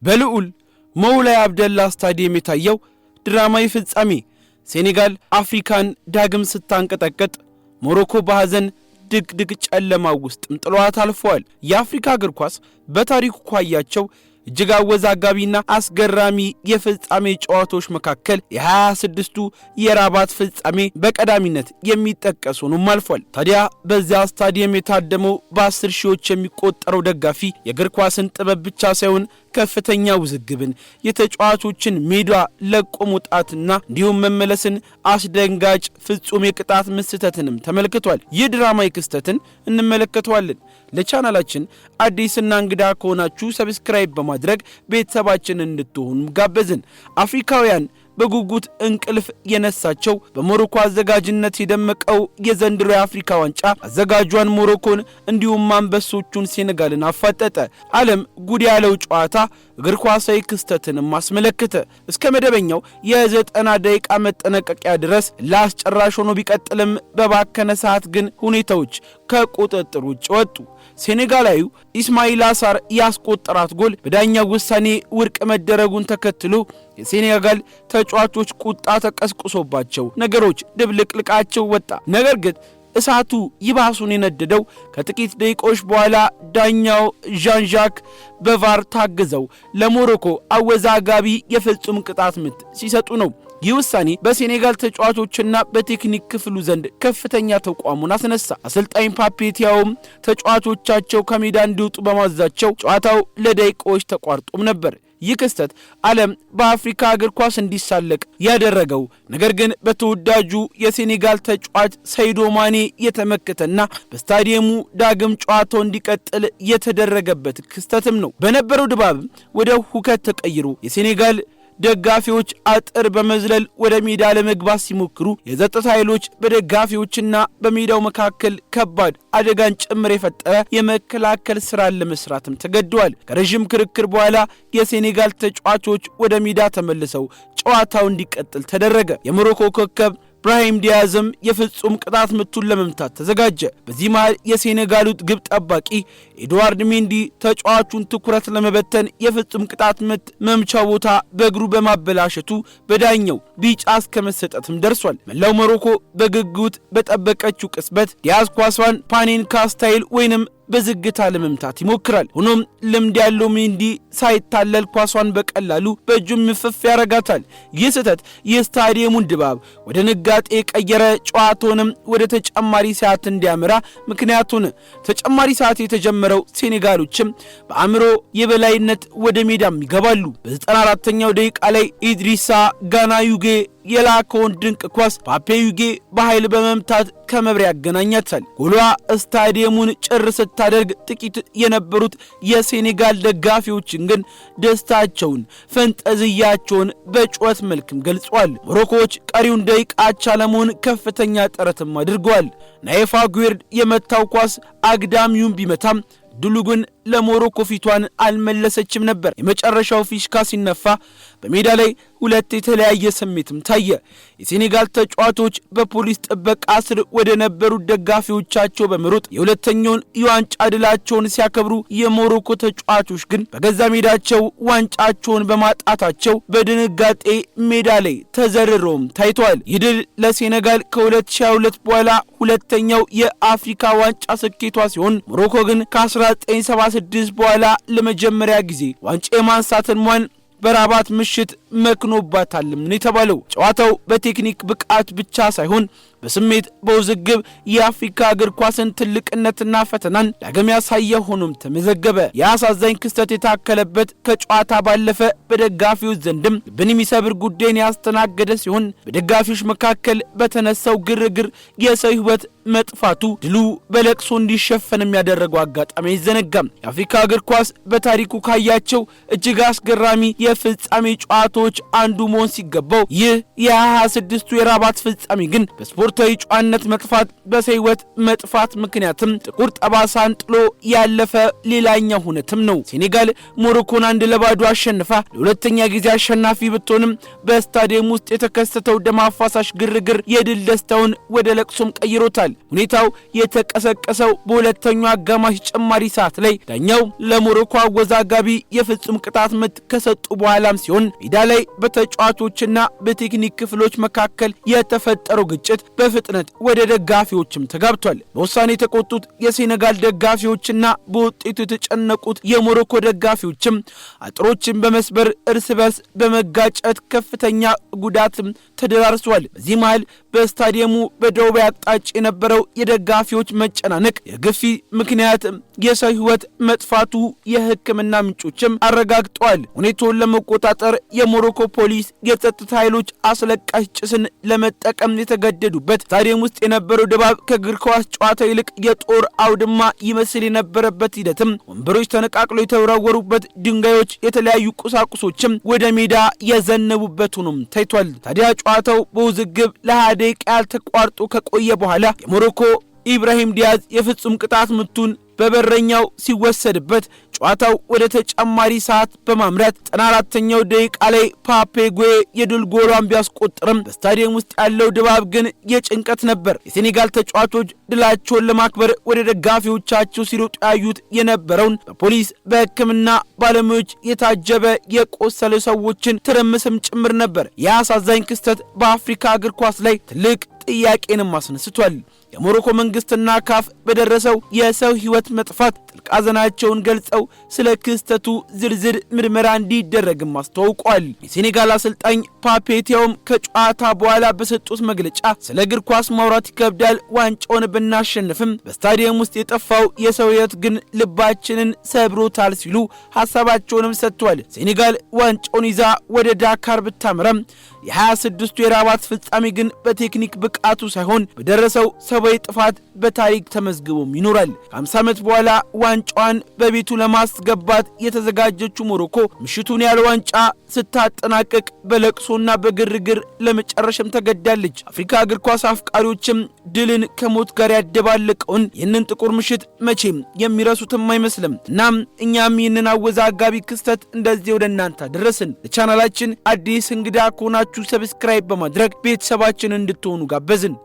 በልዑል መውላይ አብደላ ስታዲየም የታየው ድራማዊ ፍጻሜ ሴኔጋል አፍሪካን ዳግም ስታንቀጠቀጥ ሞሮኮ በሐዘን ድቅድቅ ጨለማ ውስጥም ጥሏት አልፈዋል። የአፍሪካ እግር ኳስ በታሪኩ ካያቸው እጅግ አወዛጋቢና አስገራሚ የፍጻሜ ጨዋታዎች መካከል የ26ቱ የራባት ፍጻሜ በቀዳሚነት የሚጠቀስ ሆኖም አልፏል። ታዲያ በዚያ ስታዲየም የታደመው በ10 ሺዎች የሚቆጠረው ደጋፊ የእግር ኳስን ጥበብ ብቻ ሳይሆን ከፍተኛ ውዝግብን፣ የተጫዋቾችን ሜዳ ለቆ መውጣትና እንዲሁም መመለስን፣ አስደንጋጭ ፍጹም የቅጣት ምስተትንም ተመልክቷል። ይህ ድራማዊ ክስተትን እንመለከተዋለን። ለቻናላችን አዲስና እንግዳ ከሆናችሁ ሰብስክራይብ በማድረግ ቤተሰባችን እንድትሆኑ ጋበዝን። አፍሪካውያን በጉጉት እንቅልፍ የነሳቸው በሞሮኮ አዘጋጅነት የደመቀው የዘንድሮ የአፍሪካ ዋንጫ አዘጋጇን ሞሮኮን እንዲሁም አንበሶቹን ሴኔጋልን አፋጠጠ። ዓለም ጉድ ያለው ጨዋታ እግር ኳሳዊ ክስተትንም አስመለከተ። እስከ መደበኛው የ90 ደቂቃ መጠናቀቂያ ድረስ ላስጨራሽ ሆኖ ቢቀጥልም በባከነ ሰዓት ግን ሁኔታዎች ከቁጥጥር ውጭ ወጡ። ሴኔጋላዊው ኢስማኤል አሳር ያስቆጠራት ጎል በዳኛው ውሳኔ ውድቅ መደረጉን ተከትሎ የሴኔጋል ተጫዋቾች ቁጣ ተቀስቅሶባቸው ነገሮች ድብልቅልቃቸው ወጣ። ነገር ግን እሳቱ ይባሱን የነደደው ከጥቂት ደቂቃዎች በኋላ ዳኛው ዣን ዣክ በቫር ታግዘው ለሞሮኮ አወዛጋቢ የፍጹም ቅጣት ምት ሲሰጡ ነው። ይህ ውሳኔ በሴኔጋል ተጫዋቾችና በቴክኒክ ክፍሉ ዘንድ ከፍተኛ ተቋሙን አስነሳ። አሰልጣኝ ፓፔቲያውም ተጫዋቾቻቸው ከሜዳ እንዲወጡ በማዘዛቸው ጨዋታው ለደቂቃዎች ተቋርጦም ነበር። ይህ ክስተት ዓለም በአፍሪካ እግር ኳስ እንዲሳለቅ ያደረገው ነገር ግን በተወዳጁ የሴኔጋል ተጫዋች ሰይዶ ማኔ የተመከተና በስታዲየሙ ዳግም ጨዋታው እንዲቀጥል የተደረገበት ክስተትም ነው። በነበረው ድባብ ወደ ሁከት ተቀይሮ የሴኔጋል ደጋፊዎች አጥር በመዝለል ወደ ሜዳ ለመግባት ሲሞክሩ የጸጥታ ኃይሎች በደጋፊዎችና በሜዳው መካከል ከባድ አደጋን ጭምር የፈጠረ የመከላከል ስራን ለመስራትም ተገደዋል። ከረጅም ክርክር በኋላ የሴኔጋል ተጫዋቾች ወደ ሜዳ ተመልሰው ጨዋታው እንዲቀጥል ተደረገ። የሞሮኮ ኮከብ ብራሂም ዲያዝም የፍጹም ቅጣት ምቱን ለመምታት ተዘጋጀ። በዚህ መሃል የሴኔጋሉ ግብ ጠባቂ ኤድዋርድ ሜንዲ ተጫዋቹን ትኩረት ለመበተን የፍጹም ቅጣት ምት መምቻ ቦታ በእግሩ በማበላሸቱ በዳኛው ቢጫ እስከ መሰጠትም ደርሷል። መላው ሞሮኮ በግጉት በጠበቀችው ቅጽበት ዲያዝ ኳሷን ፓኔንካ ስታይል ወይንም በዝግታ ለመምታት ይሞክራል። ሆኖም ልምድ ያለው ሜንዲ ሳይታለል ኳሷን በቀላሉ በእጁም ምፍፍ ያረጋታል። ይህ ስህተት የስታዲየሙን ድባብ ወደ ንጋጤ ቀየረ። ጨዋታውንም ወደ ተጨማሪ ሰዓት እንዲያመራ ምክንያቱን ተጨማሪ ሰዓት የተጀመረው ሴኔጋሎችም በአእምሮ የበላይነት ወደ ሜዳም ይገባሉ። በ94ኛው ደቂቃ ላይ ኢድሪሳ ጋና ዩጌ የላከውን ድንቅ ኳስ ፓፔ ዩጌ በኃይል በመምታት ከመብሪያ ያገናኛታል። ጎሏ ስታዲየሙን ጭር ስታደርግ ጥቂት የነበሩት የሴኔጋል ደጋፊዎችን ግን ደስታቸውን፣ ፈንጠዝያቸውን በጩኸት መልክም ገልጸዋል። ሞሮኮዎች ቀሪውን ደቂቃ አቻ ለመሆን ከፍተኛ ጥረትም አድርገዋል። ናይፍ አጉዌርድ የመታው ኳስ አግዳሚውን ቢመታም ድሉ ግን ለሞሮኮ ፊቷን አልመለሰችም ነበር። የመጨረሻው ፊሽካ ሲነፋ በሜዳ ላይ ሁለት የተለያየ ስሜትም ታየ። የሴኔጋል ተጫዋቾች በፖሊስ ጥበቃ ስር ወደ ነበሩት ደጋፊዎቻቸው በመሮጥ የሁለተኛውን የዋንጫ ድላቸውን ሲያከብሩ፣ የሞሮኮ ተጫዋቾች ግን በገዛ ሜዳቸው ዋንጫቸውን በማጣታቸው በድንጋጤ ሜዳ ላይ ተዘርረውም ታይተዋል። ይህ ድል ለሴኔጋል ከ2022 በኋላ ሁለተኛው የአፍሪካ ዋንጫ ስኬቷ ሲሆን ሞሮኮ ግን ከ1976 በኋላ ለመጀመሪያ ጊዜ ዋንጫ የማንሳትን ሟን በራባት ምሽት መክኖባታልም ነው የተባለው። ጨዋታው በቴክኒክ ብቃት ብቻ ሳይሆን በስሜት በውዝግብ የአፍሪካ እግር ኳስን ትልቅነትና ፈተናን ዳግም ያሳየ ሆኖም ተመዘገበ። የአሳዛኝ ክስተት የታከለበት ከጨዋታ ባለፈ በደጋፊዎች ዘንድም ልብን የሚሰብር ጉዳይን ያስተናገደ ሲሆን በደጋፊዎች መካከል በተነሳው ግርግር የሰው ሕይወት መጥፋቱ ድሉ በለቅሶ እንዲሸፈን የሚያደርገው አጋጣሚ አይዘነጋም። የአፍሪካ እግር ኳስ በታሪኩ ካያቸው እጅግ አስገራሚ የፍጻሜ ጨዋታዎች አንዱ መሆን ሲገባው ይህ የ26ቱ የራባት ፍጻሜ ግን በስፖርት ስፖርታዊ ጨዋነት መጥፋት በሰይወት መጥፋት ምክንያትም ጥቁር ጠባሳን ጥሎ ያለፈ ሌላኛው ሁነትም ነው። ሴኔጋል ሞሮኮን 1-0 አሸንፋ ለሁለተኛ ጊዜ አሸናፊ ብትሆንም በስታዲየም ውስጥ የተከሰተው ደም አፋሳሽ ግርግር የድል ደስታውን ወደ ለቅሶም ቀይሮታል። ሁኔታው የተቀሰቀሰው በሁለተኛው አጋማሽ ጭማሪ ሰዓት ላይ ዳኛው ለሞሮኮ አወዛጋቢ የፍጹም ቅጣት ምት ከሰጡ በኋላም ሲሆን ሜዳ ላይ በተጫዋቾችና በቴክኒክ ክፍሎች መካከል የተፈጠረው ግጭት በፍጥነት ወደ ደጋፊዎችም ተጋብቷል። በውሳኔ የተቆጡት የሴኔጋል ደጋፊዎችና በውጤቱ የተጨነቁት የሞሮኮ ደጋፊዎችም አጥሮችን በመስበር እርስ በርስ በመጋጨት ከፍተኛ ጉዳትም ተደራርሷል። በዚህ መሃል በስታዲየሙ በደቡብ አቅጣጫ የነበረው የደጋፊዎች መጨናነቅ የግፊ ምክንያት የሰው ሕይወት መጥፋቱ የሕክምና ምንጮችም አረጋግጠዋል። ሁኔታውን ለመቆጣጠር የሞሮኮ ፖሊስ የጸጥታ ኃይሎች አስለቃሽ ጭስን ለመጠቀም የተገደዱበት ስታዲየም ውስጥ የነበረው ድባብ ከእግር ኳስ ጨዋታ ይልቅ የጦር አውድማ ይመስል የነበረበት ሂደትም ወንበሮች ተነቃቅለው የተወረወሩበት፣ ድንጋዮች፣ የተለያዩ ቁሳቁሶችም ወደ ሜዳ የዘነቡበት ሆኖም ታይቷል። ታዲያ ጨዋታው በውዝግብ ለ20 ደቂቃ ተቋርጦ ከቆየ በኋላ የሞሮኮ ኢብራሂም ዲያዝ የፍጹም ቅጣት ምቱን በበረኛው ሲወሰድበት ጨዋታው ወደ ተጨማሪ ሰዓት በማምራት 94ኛው ደቂቃ ላይ ፓፔ ጉዌ የድል ጎሏን ቢያስቆጥርም በስታዲየም ውስጥ ያለው ድባብ ግን የጭንቀት ነበር። የሴኔጋል ተጫዋቾች ድላቸውን ለማክበር ወደ ደጋፊዎቻቸው ሲሮጡ ያዩት የነበረውን በፖሊስ በሕክምና ባለሙያዎች የታጀበ የቆሰሉ ሰዎችን ትርምስም ጭምር ነበር። የአሳዛኝ ክስተት በአፍሪካ እግር ኳስ ላይ ትልቅ ጥያቄንም አስነስቷል። የሞሮኮ መንግስትና ካፍ በደረሰው የሰው ሕይወት መጥፋት ጥልቅ ሐዘናቸውን ገልጸው ስለ ክስተቱ ዝርዝር ምርመራ እንዲደረግም አስታውቋል። የሴኔጋል አሰልጣኝ ፓፔቲያውም ከጨዋታ በኋላ በሰጡት መግለጫ ስለ እግር ኳስ ማውራት ይከብዳል፣ ዋንጫውን ብናሸንፍም በስታዲየም ውስጥ የጠፋው የሰው ሕይወት ግን ልባችንን ሰብሮታል ሲሉ ሐሳባቸውንም ሰጥቷል። ሴኔጋል ዋንጫውን ይዛ ወደ ዳካር ብታመራም የ26ቱ የራባት ፍጻሜ ግን በቴክኒክ ብቃቱ ሳይሆን በደረሰው ሰብአዊ ጥፋት በታሪክ ተመዝግቦም ይኖራል። ከ50 ዓመት በኋላ ዋንጫዋን በቤቱ ለማስገባት የተዘጋጀችው ሞሮኮ ምሽቱን ያለ ዋንጫ ስታጠናቀቅ በለቅሶና በግርግር ለመጨረሻም ተገዳለች። አፍሪካ እግር ኳስ አፍቃሪዎችም ድልን ከሞት ጋር ያደባለቀውን ይህንን ጥቁር ምሽት መቼም የሚረሱትም አይመስልም። እናም እኛም ይህንን አወዛጋቢ ክስተት እንደዚህ ወደ እናንተ አደረስን። ለቻናላችን አዲስ እንግዳ ከሆናችሁ ሰብስክራይብ በማድረግ ቤተሰባችን እንድትሆኑ ጋበዝን።